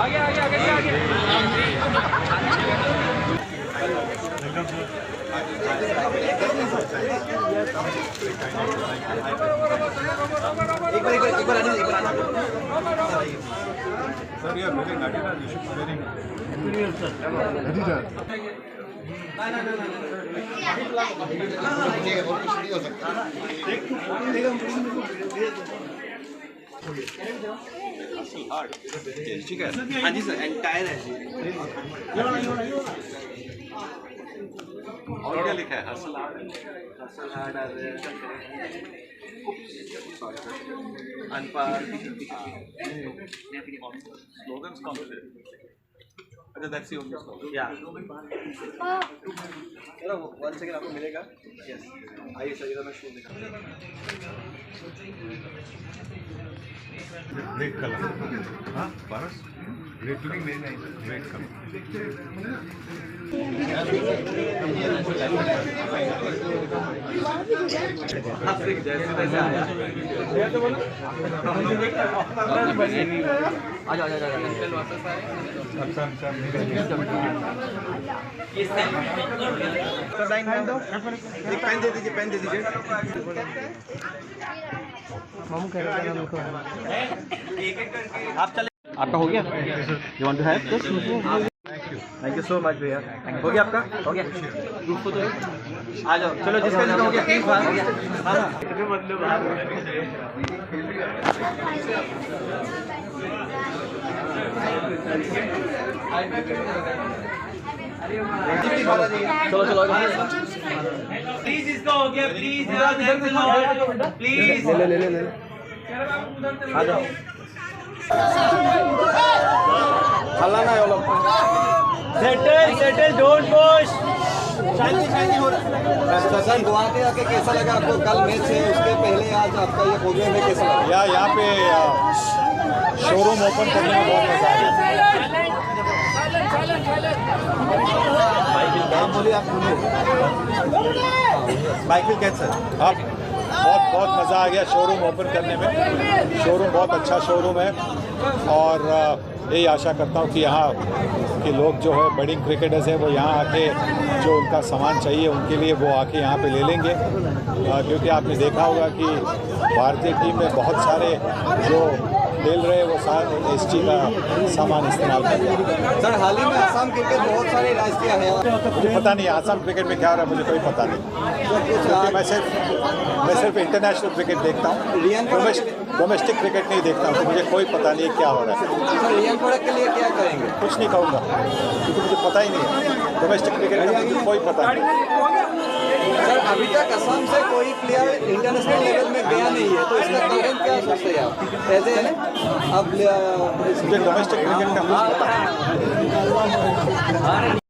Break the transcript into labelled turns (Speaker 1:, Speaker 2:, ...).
Speaker 1: आगे आगे आगे आगे।
Speaker 2: एक बार
Speaker 3: सर ये मेरे गाड़ी का यू शुड वेरी
Speaker 2: ठीक है। हाँ जी सर, एंटायर है जी।
Speaker 3: और क्या लिखा है?
Speaker 2: हसल हार्ड अनपार
Speaker 3: स्लोगन्स कौन से? अच्छा दैट्स द ओनली स्लोगन।
Speaker 2: या चलो 1 सेकंड आपको मिलेगा। यस आइए सर, इधर मैं शो दिखा।
Speaker 3: Red colour. हाँ Paras, red looking very nice, red colour.
Speaker 2: जैसे वैसे आया। एक पेन दे दीजिए, पेन दे दीजिए।
Speaker 1: मामू कह रहे थे हमको।
Speaker 2: आप चले, आपका हो गया? You want to have this? Thank you so much भैया। हो गया आपका? हो गया। ग्रुप को तो आ जाओ, चलो जिसका जिसका हो गया प्लीज बाहर हो गया। चलो चलो
Speaker 1: प्लीज इसका हो गया, प्लीज प्लीज
Speaker 2: ले आ जाओ। हल्ला ना वो लोग।
Speaker 1: Settle don't push.
Speaker 2: शांति हो रहा है। गोवा के आके कैसा लगा आपको? कल मैच है, उसके पहले आज आपका ये प्रोग्राम है, कैसा लगा?
Speaker 3: या यहाँ पे शोरूम ओपन करने में बहुत मजा आया।
Speaker 2: बोलिए आप। बाइक कैंसर
Speaker 3: हाँ बहुत मज़ा आ गया शोरूम ओपन करने में। शोरूम बहुत अच्छा शोरूम है और यही आशा करता हूँ कि यहाँ के लोग जो है बडिंग क्रिकेटर्स हैं वो यहाँ आके जो उनका सामान चाहिए उनके लिए वो आके यहाँ पे ले लेंगे, क्योंकि आपने देखा होगा कि भारतीय टीम में बहुत सारे जो खेल रहे हैं वो सारे एसटी का सामान इस्तेमाल कर रहे हैं।
Speaker 2: सर हाल ही में आसाम क्रिकेट बहुत सारे राइज किया है।
Speaker 3: मुझे पता नहीं आसाम क्रिकेट में क्या हो रहा है, मुझे कोई पता नहीं, क्योंकि मैं सिर्फ इंटरनेशनल क्रिकेट देखता हूँ, डोमेस्टिक क्रिकेट नहीं देखता हूँ, तो मुझे कोई पता नहीं क्या हो रहा है।
Speaker 2: सर रियल प्रोडक्ट के लिए क्या करेंगे?
Speaker 3: कुछ नहीं कहूँगा क्योंकि मुझे पता ही नहीं है, डोमेस्टिक क्रिकेट का मुझे कोई पता नहीं।
Speaker 2: सर अभी तक असम से कोई प्लेयर इंटरनेशनल लेवल में गया नहीं है, तो इसका कारण क्या सोचते हैं आप? ऐसे है अब
Speaker 3: मुझे डोमेस्टिक क्रिकेट का कुछ पता नहीं।